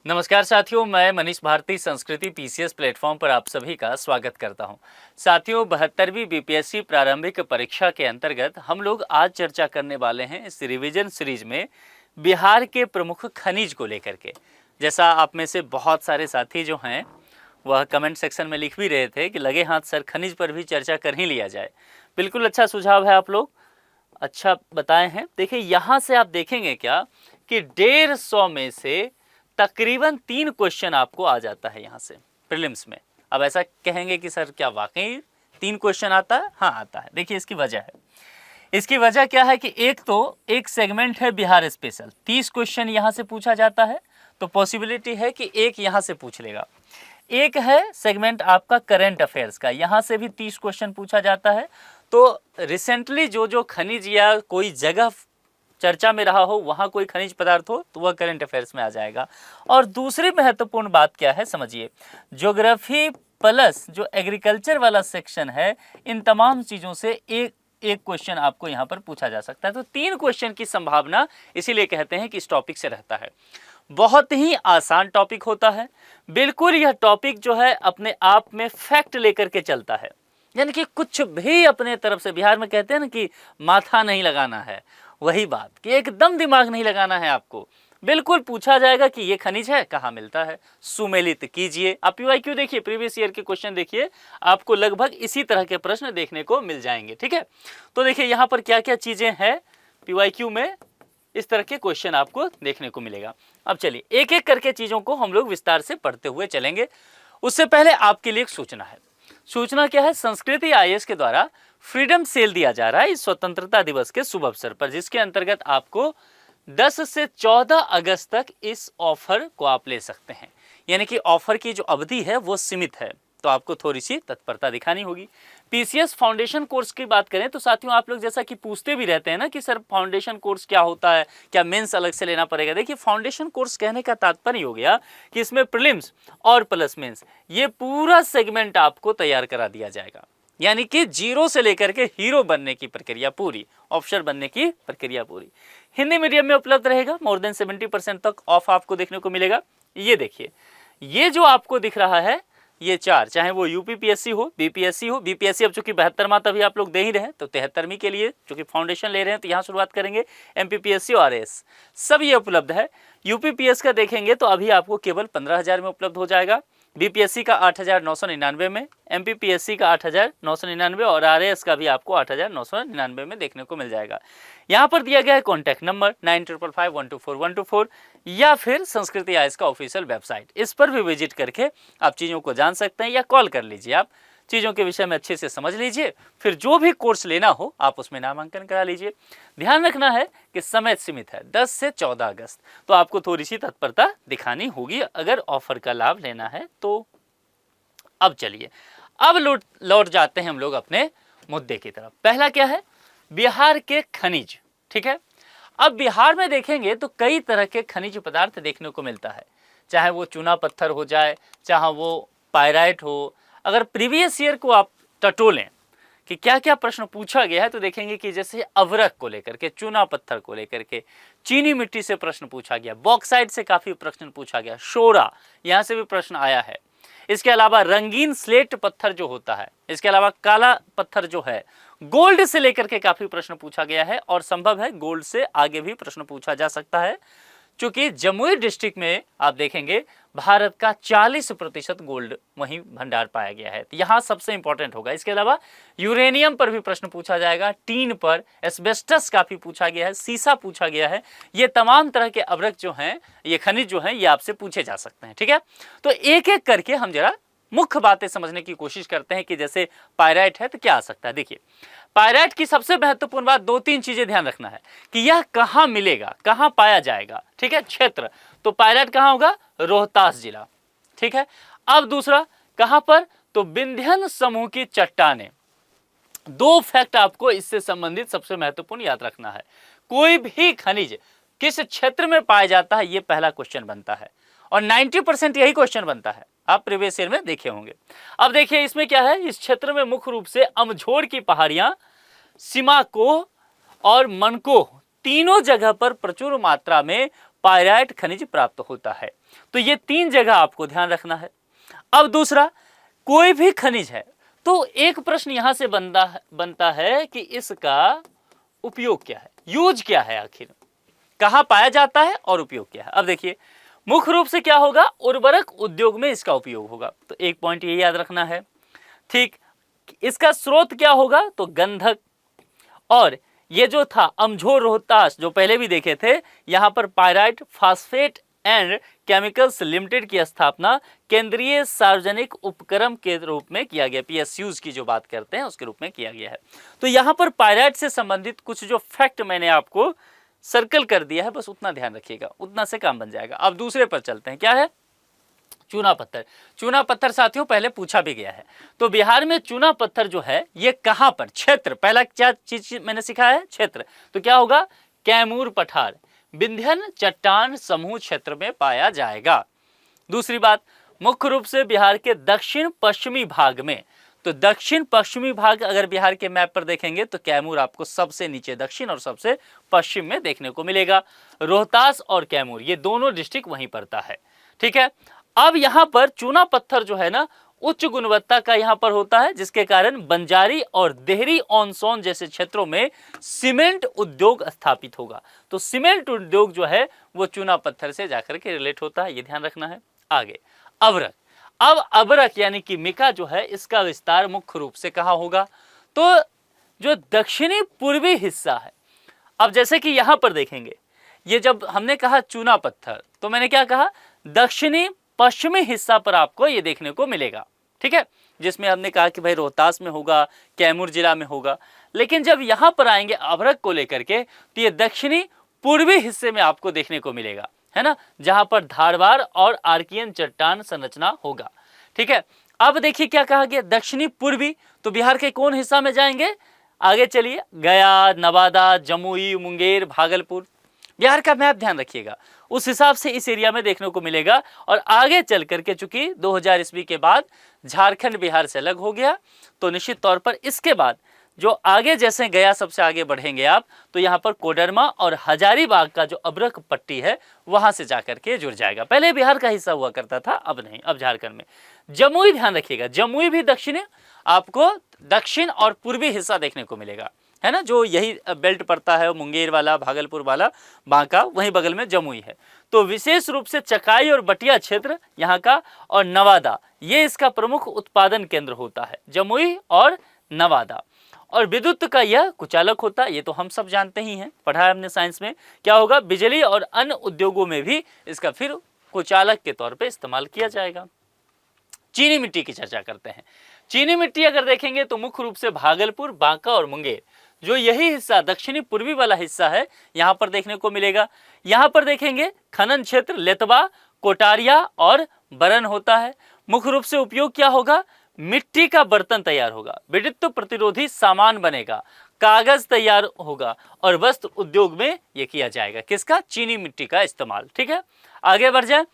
नमस्कार साथियों, मैं मनीष भारती संस्कृति पीसीएस प्लेटफॉर्म पर आप सभी का स्वागत करता हूं। साथियों, 72वीं बीपीएससी प्रारंभिक परीक्षा के अंतर्गत हम लोग आज चर्चा करने वाले हैं इस रिवीजन सीरीज में बिहार के प्रमुख खनिज को लेकर के। जैसा आप में से बहुत सारे साथी जो हैं वह कमेंट सेक्शन में लिख भी रहे थे कि लगे हाथ सर खनिज पर भी चर्चा कर ही लिया जाए। बिल्कुल अच्छा सुझाव है, आप लोग अच्छा बताए हैं। देखिए, यहाँ से आप देखेंगे क्या कि 150 में से तकरीबन 3 क्वेश्चन आपको आ जाता है यहाँ से प्रीलिम्स में। अब ऐसा कहेंगे कि सर क्या वाकई 3 क्वेश्चन आता है? हाँ, आता है। देखिए, इसकी वजह है। इसकी वजह क्या है कि एक सेगमेंट है बिहार स्पेशल, 30 क्वेश्चन यहाँ से पूछा जाता है, तो पॉसिबिलिटी है कि एक यहाँ से पूछ लेगा। एक है सेगमेंट आपका करंट अफेयर्स का, यहाँ से भी 30 क्वेश्चन पूछा जाता है। तो रिसेंटली जो खनिज या कोई जगह चर्चा में रहा हो, वहाँ कोई खनिज पदार्थ हो, तो वह करंट अफेयर्स में आ जाएगा। और दूसरी महत्वपूर्ण बात क्या है समझिए, ज्योग्राफी प्लस जो एग्रीकल्चर वाला सेक्शन है, इन तमाम चीज़ों से एक क्वेश्चन आपको यहाँ पर पूछा जा सकता है। तो 3 क्वेश्चन की संभावना इसीलिए कहते हैं कि इस टॉपिक से रहता है। बहुत ही आसान टॉपिक होता है। बिल्कुल यह टॉपिक जो है अपने आप में फैक्ट लेकर के चलता है, यानी कि कुछ भी अपने तरफ से, बिहार में कहते हैं ना कि माथा नहीं लगाना है, वही बात कि एकदम दिमाग नहीं लगाना है आपको। बिल्कुल पूछा जाएगा कि ये खनिज है, कहाँ मिलता है, सुमेलित कीजिए। आप पीवाईक्यू देखिए, प्रीवियस ईयर के क्वेश्चन देखिए, आपको लगभग इसी तरह के प्रश्न देखने को मिल जाएंगे। ठीक है, तो देखिए यहाँ पर क्या क्या चीजें हैं पीवाईक्यू में, इस तरह के क्वेश्चन आपको देखने को मिलेगा। अब चलिए एक एक करके चीजों को हम लोग विस्तार से पढ़ते हुए चलेंगे। उससे पहले आपके लिए एक सूचना है। सूचना क्या है? संस्कृति आईएएस के द्वारा फ्रीडम सेल दिया जा रहा है इस स्वतंत्रता दिवस के शुभ अवसर पर, जिसके अंतर्गत आपको 10 से 14 अगस्त तक इस ऑफर को आप ले सकते हैं। यानी कि ऑफर की जो अवधि है वो सीमित है, तो आपको थोड़ी सी तत्परता दिखानी होगी। पीसीएस फाउंडेशन कोर्स की बात करें तो साथियों, आप लोग जैसा कि पूछते भी रहते हैं ना कि सर फाउंडेशन कोर्स क्या होता है, क्या मेंस अलग से लेना पड़ेगा? देखिए, फाउंडेशन कोर्स कहने का तात्पर्य हो गया कि इसमें प्रीलिम्स और प्लस मेंस ये पूरा सेगमेंट आपको तैयार करा दिया जाएगा। यानी कि जीरो से लेकर के हीरो बनने की प्रक्रिया पूरी, ऑफिसर बनने की प्रक्रिया पूरी हिंदी मीडियम में उपलब्ध रहेगा। मोर देन 70% तक ऑफ आपको देखने को मिलेगा। ये देखिए, ये जो आपको दिख रहा है ये 4, चाहे वो यूपीपीएससी हो, बीपीएससी हो। बीपीएससी अब चूंकि 72वां तभी आप लोग दे ही रहे हैं, तो 73वीं के लिए चूंकि फाउंडेशन ले रहे हैं तो यहाँ शुरुआत करेंगे। एमपीपीएससी और आरएएस सब ये उपलब्ध है। यूपीपीएस का देखेंगे तो अभी आपको केवल 15,000 में उपलब्ध हो जाएगा। बीपीएससी का 8,999 में, एमपीपीएससी का 8,999 और आरएएस का भी आपको 8,999 में देखने को मिल जाएगा। यहाँ पर दिया गया है कॉन्टैक्ट नंबर 9555124124 या फिर संस्कृति आईएएस का ऑफिशियल वेबसाइट, इस पर भी विजिट करके आप चीज़ों को जान सकते हैं, या कॉल कर लीजिए। आप चीज़ों के विषय में अच्छे से समझ लीजिए, फिर जो भी कोर्स लेना हो आप उसमें नामांकन करा लीजिए। ध्यान रखना है कि समय सीमित है, 10 से 14 अगस्त, तो आपको थोड़ी सी तत्परता दिखानी होगी अगर ऑफर का लाभ लेना है तो। अब चलिए, अब लौट जाते हैं हम लोग अपने मुद्दे की तरफ। पहला क्या है? बिहार के खनिज। ठीक है, अब बिहार में देखेंगे तो कई तरह के खनिज पदार्थ देखने को मिलता है, चाहे वो चूना पत्थर हो जाए, चाहे वो पायराइट हो। अगर प्रीवियस ईयर को आप टटोलें कि क्या क्या प्रश्न पूछा गया है, तो देखेंगे कि जैसे अवरक को लेकर के, चूना पत्थर को लेकर के, चीनी मिट्टी से प्रश्न पूछा गया, बॉक्साइट से काफी प्रश्न पूछा गया, शोरा यहाँ से भी प्रश्न आया है। इसके अलावा रंगीन स्लेट पत्थर जो होता है, इसके अलावा काला पत्थर जो है, गोल्ड से लेकर के काफी प्रश्न पूछा गया है, और संभव है गोल्ड से आगे भी प्रश्न पूछा जा सकता है। चूंकि जमुई डिस्ट्रिक्ट में आप देखेंगे भारत का 40% गोल्ड वहीं भंडार पाया गया है, तो यहाँ सबसे इंपॉर्टेंट होगा। इसके अलावा यूरेनियम पर भी प्रश्न पूछा जाएगा, टीन पर, एस्बेस्टस काफी पूछा गया है, सीसा पूछा गया है। ये तमाम तरह के अवरक जो हैं, ये खनिज जो हैं, ये आपसे पूछे जा सकते हैं। ठीक है, तो एक एक करके हम जरा मुख्य बातें समझने की कोशिश करते हैं कि जैसे पायराइट है तो क्या आ सकता है। देखिए, पायराइट की सबसे महत्वपूर्ण बात 2-3 चीजें ध्यान रखना है कि यह कहां मिलेगा, कहां पाया जाएगा। ठीक है, क्षेत्र, तो पायराइट कहां होगा? रोहतास जिला। ठीक है, अब दूसरा कहां पर? तो विंध्यन समूह की चट्टानें। 2 फैक्ट आपको इससे संबंधित सबसे महत्वपूर्ण याद रखना है। कोई भी खनिज किस क्षेत्र में पाया जाता है, यह पहला क्वेश्चन बनता है, और 90% यही क्वेश्चन बनता है, आप प्रीवियस ईयर में देखे होंगे। अब देखिए इसमें क्या है, इस क्षेत्र में मुख्य रूप से अमझोर की पहाड़ियां, सिमाको और मनको, तीनों जगह पर प्रचुर मात्रा में पायराइट खनिज प्राप्त होता है। तो ये 3 जगह आपको ध्यान रखना है। अब दूसरा, कोई भी खनिज है तो एक प्रश्न यहां से बनता है कि इसका उपयोग क्या है, यूज क्या है, आखिर कहां पाया जाता है और उपयोग क्या है। अब देखिए, मुख्य रूप से क्या होगा, उर्वरक उद्योग में इसका उपयोग होगा, तो एक पॉइंट ये याद रखना है। ठीक, इसका स्रोत क्या होगा, तो गंधक। और ये जो था अमझोर रोहतास, जो पहले भी देखे थे, यहां पर pyrite phosphate and chemicals limited की स्थापना केंद्रीय सार्वजनिक उपक्रम के रूप में किया गया, पीएसयूज की जो बात करते हैं उसके रूप में किया गया है। तो यहां पर पायराइट से संबंधित कुछ जो फैक्ट मैंने आपको सर्कल कर दिया है, बस उतना ध्यान रखिएगा, उतना से काम बन जाएगा। अब दूसरे पर चलते हैं, क्या है, चूना पत्थर। चूना पत्थर साथियों पहले पूछा भी गया है। तो बिहार में चूना पत्थर जो है ये कहां पर, क्षेत्र, पहला क्या चीज मैंने सिखाया है, क्षेत्र, तो क्या होगा, कैमूर पठार, विंध्यन चट्टान समूह क्षेत्र में पाया जाएगा। दूसरी बात, मुख्य रूप से बिहार के दक्षिण पश्चिमी भाग में, तो दक्षिण पश्चिमी भाग अगर बिहार के मैप पर देखेंगे तो कैमूर आपको सबसे नीचे दक्षिण और सबसे पश्चिम में देखने को मिलेगा। रोहतास और कैमूर ये दोनों डिस्ट्रिक्ट वहीं पड़ता है। ठीक है, अब यहां पर चूना पत्थर जो है ना उच्च गुणवत्ता का यहां पर होता है, जिसके कारण बंजारी और देहरी ऑन सोन जैसे क्षेत्रों में सीमेंट उद्योग स्थापित होगा। तो सीमेंट उद्योग जो है वो चूना पत्थर से जाकर के रिलेट होता है, ये ध्यान रखना है। आगे अभ्रक। अब अभ्रक यानी कि मिका जो है इसका विस्तार मुख्य रूप से कहां होगा, तो जो दक्षिणी पूर्वी हिस्सा है। अब जैसे कि यहां पर देखेंगे, ये जब हमने कहा चूना पत्थर तो मैंने क्या कहा, दक्षिणी पश्चिमी हिस्सा पर आपको ये देखने को मिलेगा। ठीक है, जिसमें हमने कहा कि भाई रोहतास में होगा, कैमूर जिला में होगा। लेकिन जब यहां पर आएंगे अभ्रक को लेकर के तो ये दक्षिणी पूर्वी हिस्से में आपको देखने को मिलेगा, है ना, जहां पर धारवार और आर्कियन चट्टान संरचना होगा। ठीक है, अब देखिए क्या कहा गया, दक्षिणी पूर्वी, तो बिहार के कौन हिस्सा में जाएंगे, आगे चलिए, गया, नवादा, जमुई, मुंगेर, भागलपुर, बिहार का मैप ध्यान रखिएगा, उस हिसाब से इस एरिया में देखने को मिलेगा। और आगे चल करके चूंकि 2000 ईस्वी के बाद झारखंड बिहार से अलग हो गया, तो निश्चित तौर पर इसके बाद जो आगे जैसे गया सबसे आगे बढ़ेंगे आप, तो यहाँ पर कोडरमा और हजारीबाग का जो अभ्रक पट्टी है वहां से जाकर के जुड़ जाएगा। पहले बिहार का हिस्सा हुआ करता था, अब नहीं, अब झारखंड में। जमुई ध्यान रखिएगा, जमुई भी दक्षिण, आपको दक्षिण और पूर्वी हिस्सा देखने को मिलेगा, है ना, जो यही बेल्ट पड़ता है, मुंगेर वाला, भागलपुर वाला, बांका, वहीं बगल में जमुई है। तो विशेष रूप से चकाई और बटिया क्षेत्र यहाँ का, और नवादा ये इसका प्रमुख उत्पादन केंद्र होता है, जमुई और नवादा। और विद्युत का यह कुचालक होता है, ये तो हम सब जानते ही हैं, पढ़ा है हमने साइंस में। क्या होगा, बिजली और अन्य उद्योगों में भी इसका फिर कुचालक के तौर पे इस्तेमाल किया जाएगा। चीनी मिट्टी की चर्चा करते हैं। चीनी मिट्टी अगर देखेंगे तो मुख्य रूप से भागलपुर, बांका और मुंगेर, जो यही हिस्सा दक्षिणी पूर्वी वाला हिस्सा है, यहाँ पर देखने को मिलेगा। यहाँ पर देखेंगे खनन क्षेत्र लेतवा, कोटारिया और बरन होता है। मुख्य रूप से उपयोग क्या होगा, मिट्टी का बर्तन तैयार होगा, विद्युत प्रतिरोधी सामान बनेगा, कागज तैयार होगा, और वस्त्र उद्योग में यह किया जाएगा, किसका, चीनी मिट्टी का इस्तेमाल। ठीक है, आगे बढ़ जाए,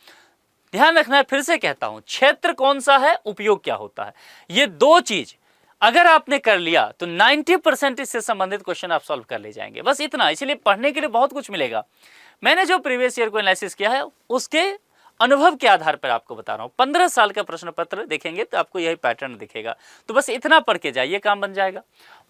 ध्यान रखना है, फिर से कहता हूं, क्षेत्र कौन सा है, उपयोग क्या होता है, ये दो चीज अगर आपने कर लिया तो 90% इससे संबंधित क्वेश्चन आप सॉल्व कर ले जाएंगे, बस इतना। इसलिए पढ़ने के लिए बहुत कुछ मिलेगा। मैंने जो प्रीवियस ईयर को एनालिसिस किया है उसके अनुभव के आधार पर आपको बता रहा हूं। 15 साल का प्रश्न पत्र देखेंगे तो आपको यही पैटर्न दिखेगा, तो बस इतना पढ़ के जाइए, काम बन जाएगा।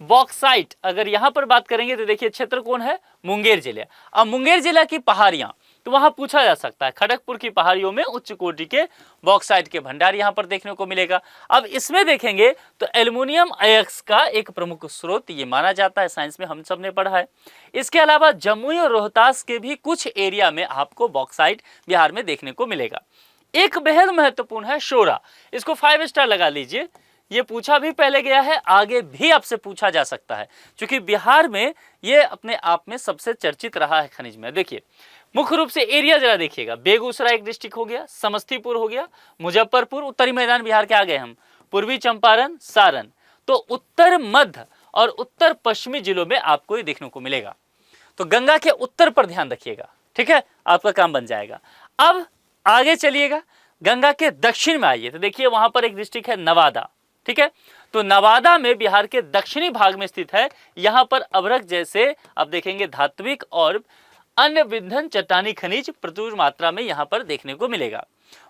बॉक्साइट अगर यहां पर बात करेंगे तो देखिए क्षेत्र कौन है, मुंगेर जिला। अब मुंगेर जिला की पहाड़ियां, तो वहां पूछा जा सकता है, खड़गपुर की पहाड़ियों में उच्च कोटि के बॉक्साइट के भंडार यहां पर देखने को मिलेगा। अब इसमें देखेंगे तो एल्युमिनियम अयस्क का एक प्रमुख स्रोत ये माना जाता है, साइंस में हम सब ने पढ़ा है। इसके अलावा जमुई और रोहतास के भी कुछ एरिया में आपको बॉक्साइट बिहार में देखने को मिलेगा। एक बेहद महत्वपूर्ण है शोरा, इसको 5 स्टार लगा लीजिए, ये पूछा भी पहले गया है, आगे भी आपसे पूछा जा सकता है, क्योंकि बिहार में ये अपने आप में सबसे चर्चित रहा है खनिज में। देखिए मुख्य रूप से एरिया जरा देखिएगा, बेगूसराय एक डिस्ट्रिक्ट हो गया, समस्तीपुर हो गया, मुजफ्फरपुर, उत्तरी मैदान बिहार के आ गए हम, पूर्वी चंपारण, सारण, तो उत्तर मध्य और उत्तर पश्चिमी जिलों में आपको ये देखने को मिलेगा। तो गंगा के उत्तर पर ध्यान रखिएगा, ठीक है, आपका काम बन जाएगा। अब आगे चलिएगा, गंगा के दक्षिण में आइए, तो देखिए वहां पर एक डिस्ट्रिक्ट है नवादा, ठीक है, तो नवादा में बिहार के दक्षिणी भाग में स्थित है। यहां पर अभ्रक जैसे आप देखेंगे धात्विक और अन्य विंधन चट्टानी खनिज प्रचुर मात्रा में यहाँ पर देखने को मिलेगा।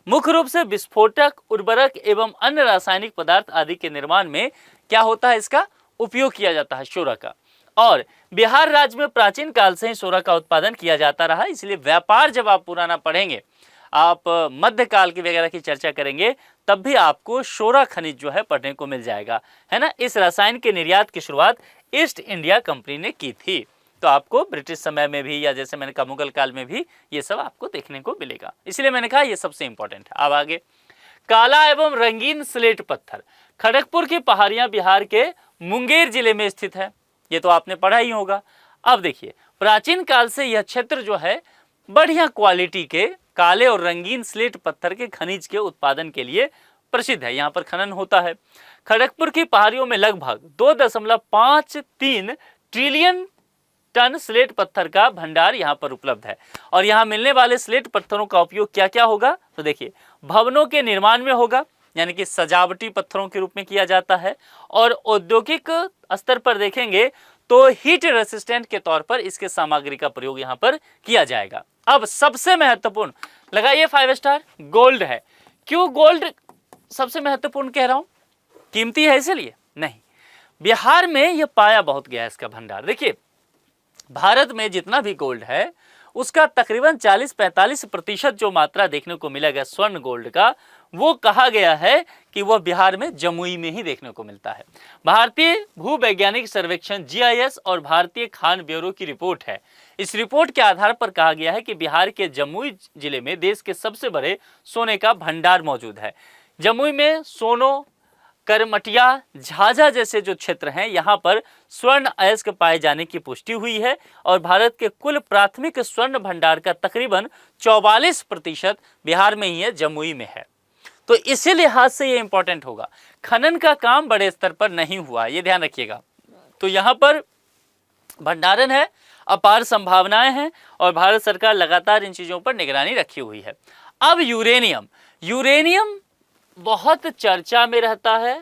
मुख्य रूप से विस्फोटक, उर्वरक एवं अन्य रासायनिक पदार्थ आदि के निर्माण में क्या होता है, इसका उपयोग किया जाता है सोरा का। और बिहार राज्य में प्राचीन काल से ही सोरा का उत्पादन किया जाता रहा, इसलिए व्यापार जब आप पुराना पढ़ेंगे, आप मध्यकाल की वगैरह की चर्चा करेंगे, तब भी आपको सोरा खनिज जो है पढ़ने को मिल जाएगा, है ना। इस रसायन के निर्यात की शुरुआत ईस्ट इंडिया कंपनी ने की थी। तो आपको ब्रिटिश समय में भी, या जैसे मैंने कहा मुगल काल में भी, ये सब आपको देखने को मिलेगा, इसलिए मैंने कहा ये सबसे इंपॉर्टेंट है। अब आगे, काला एवं रंगीन स्लेट पत्थर। खड़गपुर की पहाड़ियां बिहार के मुंगेर जिले में स्थित है, ये तो आपने पढ़ा ही होगा। अब देखिए, प्राचीन काल से यह क्षेत्र जो है बढ़िया क्वालिटी के काले और रंगीन स्लेट पत्थर के खनिज के उत्पादन के लिए प्रसिद्ध है, यहाँ पर खनन होता है। खड़गपुर की पहाड़ियों में लगभग 2.53 ट्रिलियन टन स्लेट पत्थर का भंडार यहाँ पर उपलब्ध है। और यहाँ मिलने वाले स्लेट पत्थरों का उपयोग क्या क्या होगा, तो देखिए, भवनों के निर्माण में होगा, यानी कि सजावटी पत्थरों के रूप में किया जाता है। और औद्योगिक स्तर पर देखेंगे तो हीट रेसिस्टेंट के तौर पर इसके सामग्री का प्रयोग यहाँ पर किया जाएगा। अब सबसे महत्वपूर्ण, लगाइए 5 स्टार, गोल्ड है। क्यों गोल्ड सबसे महत्वपूर्ण कह रहा हूं, कीमती है इसलिए नहीं, बिहार में यह पाया बहुत गया है इसका भंडार। देखिए, भारत में जितना भी गोल्ड है उसका तकरीबन 40-45% जो मात्रा देखने को मिलेगा स्वर्ण गोल्ड का, वो कहा गया है कि वह बिहार में जमुई में ही देखने को मिलता है। भारतीय भूवैज्ञानिक सर्वेक्षण GIS और भारतीय खान ब्यूरो की रिपोर्ट है। इस रिपोर्ट के आधार पर कहा गया है कि बिहार के जमुई जिले में देश के सबसे बड़े सोने का भंडार मौजूद है। जमुई में सोनो, करमटिया, झाझा जैसे जो क्षेत्र हैं, यहाँ पर स्वर्ण अयस्क पाए जाने की पुष्टि हुई है। और भारत के कुल प्राथमिक स्वर्ण भंडार का तकरीबन 44% बिहार में ही है, जमुई में है। तो इसी लिहाज से ये इंपॉर्टेंट होगा। खनन का काम बड़े स्तर पर नहीं हुआ, ये ध्यान रखिएगा। तो यहाँ पर भंडारण है, अपार संभावनाएं हैं, और भारत सरकार लगातार इन चीजों पर निगरानी रखी हुई है। अब यूरेनियम, यूरेनियम बहुत चर्चा में रहता है।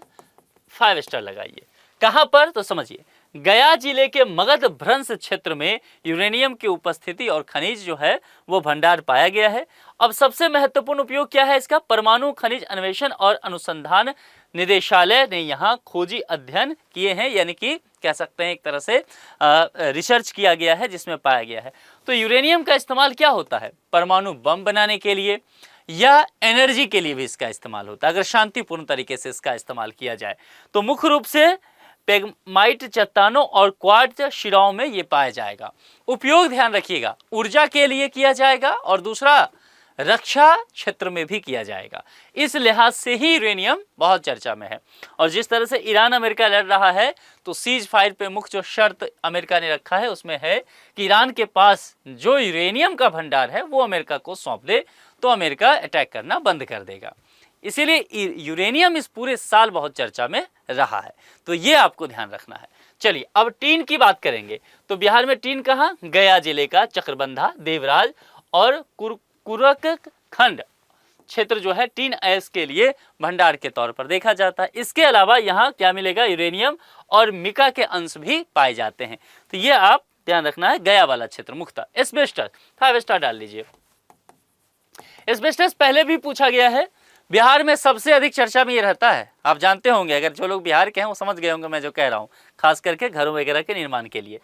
5 स्टार लगाइए। कहां पर, तो समझिए, गया जिले के मगध भ्रंश क्षेत्र में यूरेनियम की उपस्थिति और खनिज जो है वो भंडार पाया गया है। अब सबसे महत्वपूर्ण उपयोग क्या है इसका, परमाणु खनिज अन्वेषण और अनुसंधान निदेशालय ने यहाँ खोजी अध्ययन किए हैं, यानी कि कह सकते हैं एक तरह से रिसर्च किया गया है जिसमें पाया गया है। तो यूरेनियम का इस्तेमाल क्या होता है, परमाणु बम बनाने के लिए या एनर्जी के लिए भी इसका इस्तेमाल होता है, अगर शांतिपूर्ण तरीके से इसका इस्तेमाल किया जाए तो। मुख्य रूप से पेगमाइट चट्टानों और क्वार्ट्ज शिराओं में ये पाया जाएगा। उपयोग ध्यान रखिएगा, ऊर्जा के लिए किया जाएगा और दूसरा रक्षा क्षेत्र में भी किया जाएगा। इस लिहाज से ही यूरेनियम बहुत चर्चा में है। और जिस तरह से ईरान अमेरिका लड़ रहा है, तो सीज फायर पे मुख्य जो शर्त अमेरिका ने रखा है उसमें है कि ईरान के पास जो यूरेनियम का भंडार है वो अमेरिका को सौंप दे, तो अमेरिका अटैक करना बंद कर देगा। इसीलिए यूरेनियम इस पूरे साल बहुत चर्चा में रहा है, तो ये आपको ध्यान रखना है। चलिए, अब टीन की बात करेंगे। तो बिहार में टीन कहाँ, गया जिले का चक्रबंधा, देवराज और कुरक खंड क्षेत्र जो है टीन अयस्क के लिए भंडार के तौर पर देखा जाता है। इसके अलावा यहाँ क्या मिलेगा, यूरेनियम और मिका के अंश भी पाए जाते हैं। तो ये आप ध्यान रखना है, गया वाला क्षेत्र मुख्यतः। एस्बेस्टस 5 स्टार डाल लीजिए। एस्बेस्टस पहले भी पूछा गया है, बिहार में सबसे अधिक चर्चा में ये रहता है। आप जानते होंगे, अगर जो लोग बिहार के हैं वो समझ गए होंगे मैं जो कह रहा हूँ, खास करके घरों वगैरह के निर्माण के लिए।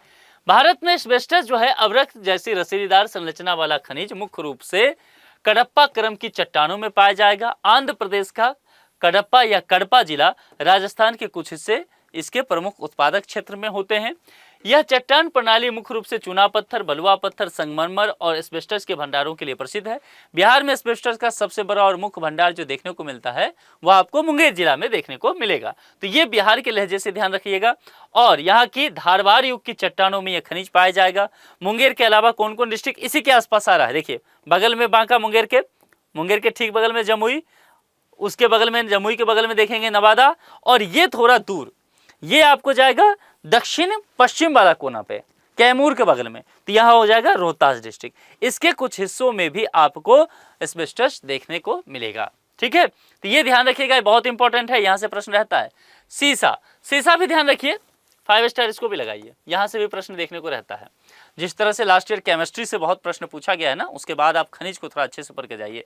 भारत में एस्बेस्टस जो है अवरक्त जैसी रसीलीदार संरचना वाला खनिज मुख्य रूप से कडप्पा क्रम की चट्टानों में पाया जाएगा। आंध्र प्रदेश का कडप्पा या कड़पा जिला, राजस्थान के कुछ हिस्से इसके प्रमुख उत्पादक क्षेत्र में होते हैं। यह चट्टान प्रणाली मुख्य रूप से चूना पत्थर, बलुआ पत्थर, संगमरमर और एस्बेस्टस के भंडारों के लिए प्रसिद्ध है। बिहार में एस्बेस्टस का सबसे बड़ा और मुख्य भंडार जो देखने को मिलता है वह आपको मुंगेर जिला में देखने को मिलेगा। तो ये बिहार के लहजे से ध्यान रखिएगा। और यहाँ की धारवाड़ युग की चट्टानों में यह खनिज पाया जाएगा। मुंगेर के अलावा कौन कौन डिस्ट्रिक्ट इसी के आसपास आ रहा है, देखिए, बगल में बांका, मुंगेर के ठीक बगल में जमुई, उसके बगल में, जमुई के बगल में देखेंगे नवादा, और ये थोड़ा दूर ये आपको जाएगा दक्षिण पश्चिम वाला कोना पे, कैमूर के बगल में, तो यहाँ हो जाएगा रोहतास डिस्ट्रिक्ट। इसके कुछ हिस्सों में भी आपको एस्बेस्टस देखने को मिलेगा। ठीक है, तो ये ध्यान रखिएगा, बहुत इंपॉर्टेंट है, यहाँ से प्रश्न रहता है। सीसा भी ध्यान रखिए, 5 स्टार इसको भी लगाइए, यहाँ से भी प्रश्न देखने को रहता है। जिस तरह से लास्ट ईयर केमिस्ट्री से बहुत प्रश्न पूछा गया है ना, उसके बाद आप खनिज को थोड़ा अच्छे से पढ़ के जाइए।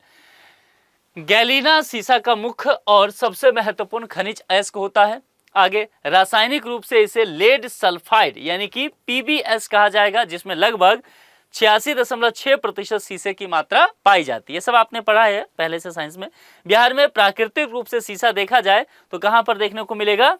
गैलीना सीसा का मुख्य और सबसे महत्वपूर्ण खनिज अयस्क होता है। आगे रासायनिक रूप से इसे लेड सल्फाइड यानी कि पीबीएस कहा जाएगा, जिसमें लगभग 86.6% सीसे की मात्रा पाई जाती है। सब आपने पढ़ा है पहले से साइंस में। बिहार में प्राकृतिक रूप से सीसा देखा जाए तो कहां पर देखने को मिलेगा?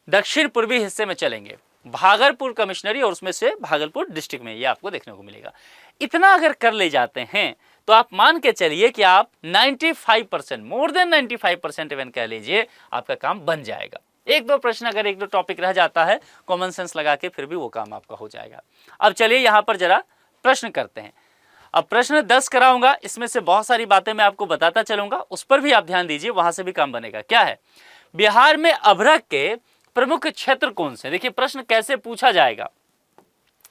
दक्षिण पूर्वी हिस्से में चलेंगे, भागलपुर कमिश्नरी और उसमें से भागलपुर डिस्ट्रिक्ट में ये आपको देखने को मिलेगा। इतना अगर कर ले जाते हैं तो आप मान के चलिए कि आप 95%, मोर देन 95% इवन कह लीजिए, आपका काम बन जाएगा। एक दो प्रश्न अगर एक दो टॉपिक रह जाता है कॉमन सेंस लगा के, फिर भी वो काम आपका हो जाएगा। अब चलिए यहां पर जरा प्रश्न करते हैं। अब प्रश्न 10 कराऊंगा, इसमें से बहुत सारी बातें मैं आपको बताता चलूंगा, उस पर भी आप ध्यान दीजिए, वहां से भी काम बनेगा। क्या है? बिहार में अभ्रक के प्रमुख क्षेत्र कौन से? देखिए प्रश्न कैसे पूछा जाएगा,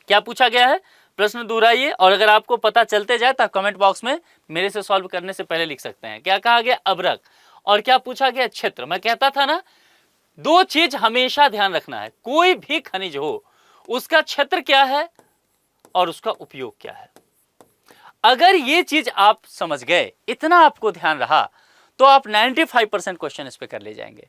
क्या पूछा गया है, प्रश्न दोहराइए, और अगर आपको पता चलते जाए तो आप कमेंट बॉक्स में मेरे से सॉल्व करने से पहले लिख सकते हैं। क्या कहा गया? अभ्रक। और क्या पूछा गया? क्षेत्र। मैं कहता था ना, दो चीज हमेशा ध्यान रखना है, कोई भी खनिज हो उसका क्षेत्र क्या है और उसका उपयोग क्या है। अगर ये चीज आप समझ गए, इतना आपको ध्यान रहा, तो आप 95% क्वेश्चन इस पे कर ले जाएंगे।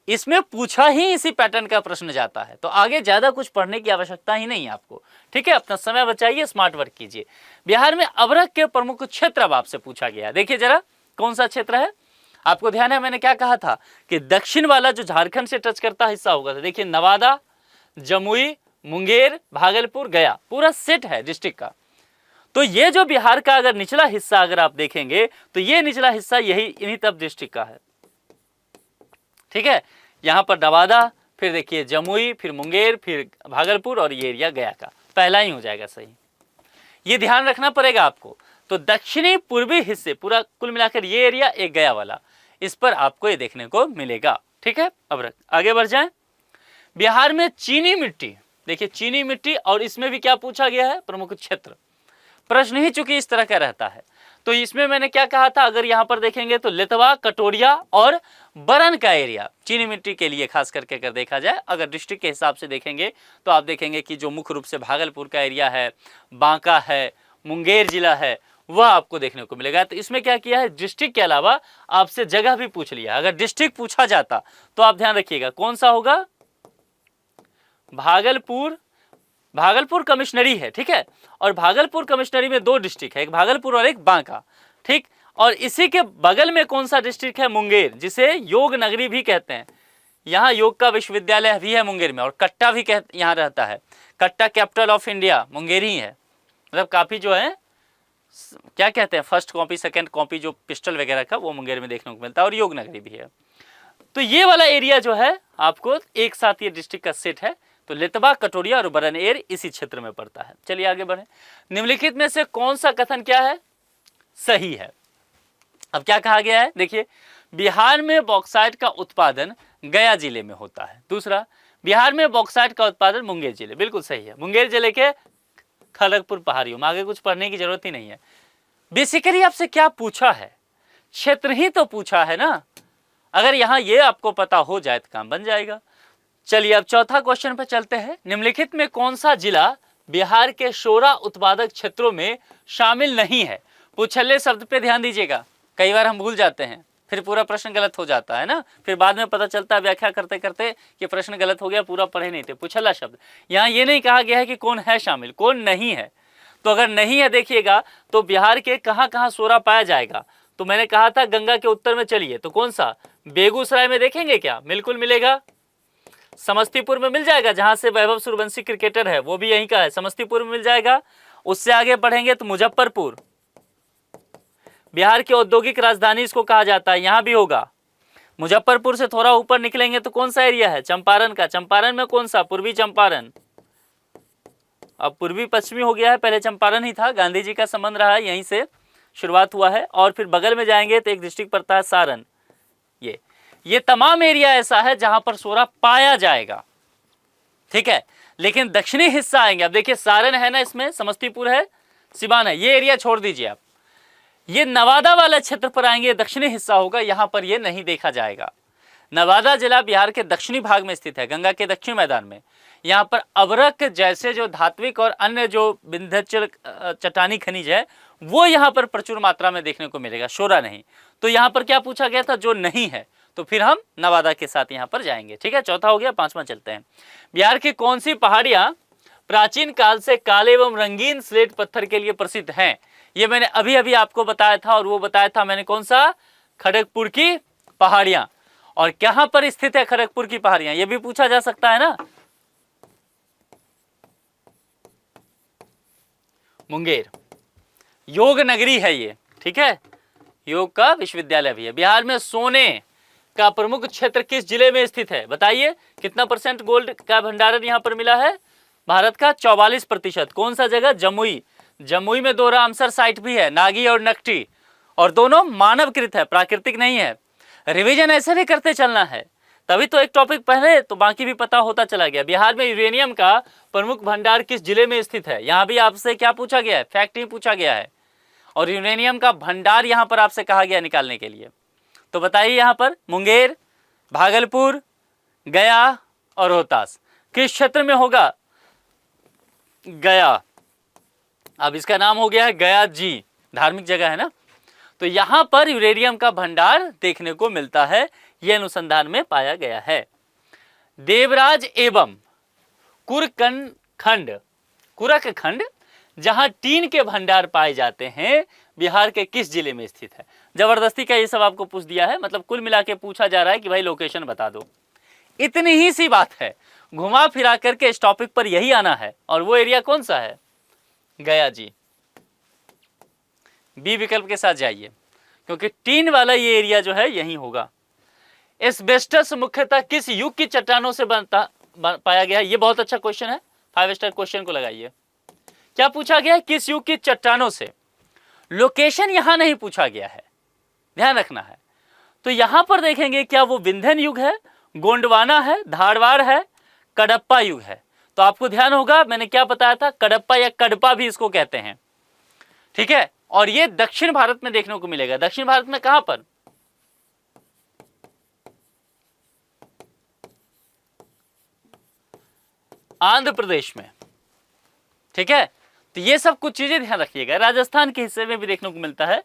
इसमें पूछा ही इसी पैटर्न का प्रश्न जाता है, तो आगे ज्यादा कुछ पढ़ने की आवश्यकता ही नहीं है आपको। ठीक है, अपना समय बचाइए, स्मार्ट वर्क कीजिए। बिहार में अभ्रक के प्रमुख क्षेत्र अब आपसे पूछा गया। देखिए जरा कौन सा क्षेत्र है, आपको ध्यान है मैंने क्या कहा था कि दक्षिण वाला जो झारखंड से टच करता हिस्सा होगा। तो देखिए नवादा, जमुई, मुंगेर, भागलपुर, गया, पूरा सेट है डिस्ट्रिक्ट का। तो ये जो बिहार का अगर निचला हिस्सा अगर आप देखेंगे तो ये निचला हिस्सा यही इन्हीं तब डिस्ट्रिक्ट का है। ठीक है, यहां पर नवादा, फिर देखिए जमुई, फिर मुंगेर, फिर भागलपुर, और ये एरिया गया का पहला ही हो जाएगा सही। ये ध्यान रखना पड़ेगा आपको। तो दक्षिणी पूर्वी हिस्से पूरा कुल मिलाकर ये एरिया एक गया वाला, इस पर आपको ये देखने को मिलेगा। ठीक है, अब आगे बढ़ जाएं। बिहार में चीनी मिट्टी, देखिए चीनी मिट्टी, और इसमें भी क्या पूछा गया है? प्रमुख क्षेत्र। प्रश्न ही चूंकि इस तरह का रहता है, तो इसमें मैंने क्या कहा था, अगर यहां पर देखेंगे तो लेतवा, कटोरिया और बरन का एरिया चीनी मिट्टी के लिए खास करके अगर देखा जाए। अगर डिस्ट्रिक्ट के हिसाब से देखेंगे तो आप देखेंगे कि जो मुख्य रूप से भागलपुर का एरिया है, बांका है, मुंगेर जिला है, वह आपको देखने को मिलेगा। तो इसमें क्या किया है, डिस्ट्रिक्ट के अलावा आपसे जगह भी पूछ लिया। अगर डिस्ट्रिक्ट पूछा जाता तो आप ध्यान रखिएगा कौन सा होगा, भागलपुर। भागलपुर कमिश्नरी है, ठीक है, और भागलपुर कमिश्नरी में दो डिस्ट्रिक्ट है, एक भागलपुर और एक बांका। ठीक, और इसी के बगल में कौन सा डिस्ट्रिक्ट है, मुंगेर, जिसे योग नगरी भी कहते हैं। यहाँ योग का विश्वविद्यालय भी है मुंगेर में, और कट्टा भी यहाँ रहता है। कट्टा कैपिटल ऑफ इंडिया मुंगेर ही है। मतलब काफी जो है क्या कहते हैं, फर्स्ट कॉपी सेकंड कॉपी जो पिस्टल वगैरह का, वो मुंगेर में देखने को मिलता है, और योग नगरी भी है। तो ये वाला एरिया जो है आपको एक साथ ये डिस्ट्रिक्ट का सेट है। तो लेतवा, कटोरिया और बरनेर इसी क्षेत्र में पड़ता है। चलिए आगे बढ़े। निम्नलिखित में से कौन सा कथन क्या है, सही है? अब क्या कहा गया है, देखिए बिहार में बॉक्साइट का उत्पादन गया जिले में होता है। दूसरा, बिहार में बॉक्साइट का उत्पादन मुंगेर जिले, बिल्कुल सही है, मुंगेर जिले के खड़गपुर पहाड़ियों में। आगे कुछ पढ़ने की जरूरत ही नहीं है। बेसिकली आपसे क्या पूछा है, क्षेत्र ही तो पूछा है ना। अगर यहां ये आपको पता हो जाए तो काम बन जाएगा। चलिए अब चौथा क्वेश्चन पे चलते हैं। निम्नलिखित में कौन सा जिला बिहार के शोरा उत्पादक क्षेत्रों में शामिल नहीं है? पुछल्ले शब्द पे ध्यान दीजिएगा, कई बार हम भूल जाते हैं, फिर पूरा प्रश्न गलत हो जाता है ना, फिर बाद में पता चलता है व्याख्या करते करते कि प्रश्न गलत हो गया, पूरा पढ़े नहीं थे। पुछल्ला शब्द, यहाँ ये नहीं कहा गया है कि कौन है शामिल, कौन नहीं है। तो अगर नहीं है देखिएगा तो बिहार के कहाँ कहाँ सोरा पाया जाएगा। तो मैंने कहा था गंगा के उत्तर में चलिए, तो कौन सा, बेगूसराय में देखेंगे क्या, बिल्कुल मिलेगा। समस्तीपुर में मिल जाएगा, जहां से वैभव सूर्यवंशी क्रिकेटर है वो भी यहीं का है, समस्तीपुर में मिल जाएगा। उससे आगे बढ़ेंगे तो मुजफ्फरपुर, बिहार की औद्योगिक राजधानी इसको कहा जाता है, यहां भी होगा। मुजफ्फरपुर से थोड़ा ऊपर निकलेंगे तो कौन सा एरिया है, चंपारण का। चंपारण में कौन सा, पूर्वी चंपारण, अब पूर्वी पश्चिमी हो गया है, पहले चंपारण ही था, गांधी जी का संबंध रहा है, यहीं से शुरुआत हुआ है। और फिर बगल में जाएंगे तो एक डिस्ट्रिक्ट पड़ता है सारण। ये तमाम एरिया ऐसा है जहां पर सोरा पाया जाएगा, ठीक है। लेकिन दक्षिणी हिस्सा आएंगे, अब देखिए सारण है ना, इसमें समस्तीपुर है, सिवान है, ये एरिया छोड़ दीजिए आप। ये नवादा वाला क्षेत्र पर आएंगे, दक्षिणी हिस्सा होगा, यहां पर ये नहीं देखा जाएगा। नवादा जिला बिहार के दक्षिणी भाग में स्थित है, गंगा के दक्षिण मैदान में। यहाँ पर अवरक जैसे जो धात्विक और अन्य जो विंध्याचल चट्टानी खनिज है वो यहाँ पर प्रचुर मात्रा में देखने को मिलेगा, शोरा नहीं। तो यहाँ पर क्या पूछा गया था, जो नहीं है, तो फिर हम नवादा के साथ यहाँ पर जाएंगे। ठीक है, चौथा हो गया, पांचवा चलते हैं। बिहार की कौन सी पहाड़ियां प्राचीन काल से काले एवं रंगीन स्लेट पत्थर के लिए प्रसिद्ध हैं? ये मैंने अभी अभी आपको बताया था, और वो बताया था मैंने कौन सा, खड़गपुर की पहाड़ियां। और कहां पर स्थित है खड़गपुर की पहाड़ियां, ये भी पूछा जा सकता है ना। मुंगेर योग नगरी है ये, ठीक है, योग का विश्वविद्यालय भी है। बिहार में सोने का प्रमुख क्षेत्र किस जिले में स्थित है? बताइए कितना % गोल्ड का भंडारण यहां पर मिला है? भारत का 44%। कौन सा जगह? जमुई। जमुई में 2 रामसर साइट भी है, नागी और नकटी, और दोनों मानवकृत है, प्राकृतिक नहीं है। रिवीजन ऐसे भी करते चलना है, तभी तो एक टॉपिक पहले तो बाकी भी पता होता चला गया। बिहार में यूरेनियम का प्रमुख भंडार किस जिले में स्थित है? यहां भी आपसे क्या पूछा गया है? फैक्ट ही पूछा गया है, और यूरेनियम का भंडार यहां पर आपसे कहा गया निकालने के लिए। तो बताइए यहां पर मुंगेर, भागलपुर, गया और रोहतास किस क्षेत्र में होगा? गया। अब इसका नाम हो गया है गया जी, धार्मिक जगह है ना। तो यहां पर यूरेनियम का भंडार देखने को मिलता है, यह अनुसंधान में पाया गया है। देवराज एवं कुरक खंड जहां टीन के भंडार पाए जाते हैं, बिहार के किस जिले में स्थित है? जबरदस्ती का ये सब आपको पूछ दिया है, मतलब कुल मिला के पूछा जा रहा है कि भाई लोकेशन बता दो। इतनी ही सी बात है, घुमा फिरा करके इस टॉपिक पर यही आना है। और वो एरिया कौन सा है? गया जी। बी विकल्प के साथ जाइए, क्योंकि टीन वाला ये एरिया जो है यही होगा। एस्बेस्टस मुख्यतः किस युग की चट्टानों से पाया गया? ये बहुत अच्छा क्वेश्चन है, 5 स्टार क्वेश्चन को लगाइए। क्या पूछा गया है? किस युग की चट्टानों से। लोकेशन यहां नहीं पूछा गया है, ध्यान रखना है। तो यहां पर देखेंगे क्या वो विंध्यन युग है, गोंडवाना है, धारवाड़ है, कडप्पा युग है। तो आपको ध्यान होगा मैंने क्या बताया था, कडप्पा या कडपा भी इसको कहते हैं, ठीक है। और ये दक्षिण भारत में देखने को मिलेगा। दक्षिण भारत में कहां पर? आंध्र प्रदेश में, ठीक है। तो ये सब कुछ चीजें ध्यान रखिएगा। राजस्थान के हिस्से में भी देखने को मिलता है,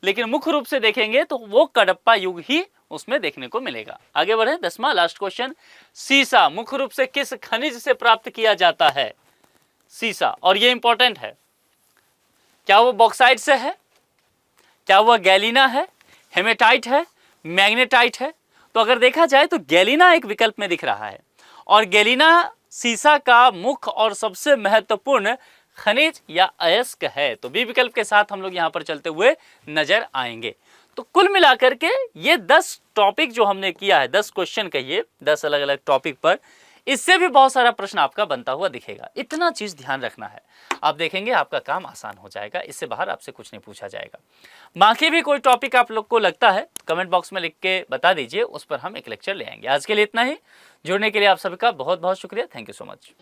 लेकिन मुख्य रूप से देखेंगे तो वो कडप्पा युग ही उसमें देखने को मिलेगा। आगे बढ़े, 10वां लास्ट क्वेश्चन। सीसा मुख्य रूप से किस खनिज से प्राप्त किया जाता है? सीसा, और ये इंपॉर्टेंट है। क्या वो बॉक्साइट से है? क्या वो गैलिना है, हेमेटाइट है, मैग्नेटाइट है? तो अगर देखा जाए तो गैलिना एक विकल्प में दिख रहा है, और गैलिना सीसा का मुख्य और सबसे महत्वपूर्ण खनिज या अयस्क है। तो बी विकल्प के साथ हम लोग यहां पर चलते हुए नजर आएंगे। तो कुल मिलाकर के ये 10 टॉपिक जो हमने किया है, 10 क्वेश्चन कहिए, 10 अलग अलग टॉपिक पर, इससे भी बहुत सारा प्रश्न आपका बनता हुआ दिखेगा। इतना चीज ध्यान रखना है, आप देखेंगे आपका काम आसान हो जाएगा। इससे बाहर आपसे कुछ नहीं पूछा जाएगा। बाकी भी कोई टॉपिक आप लोग को लगता है कमेंट बॉक्स में लिख के बता दीजिए, उस पर हम एक लेक्चर ले आएंगे। आज के लिए इतना ही। जुड़ने के लिए आप सभी का बहुत बहुत शुक्रिया। Thank you so much.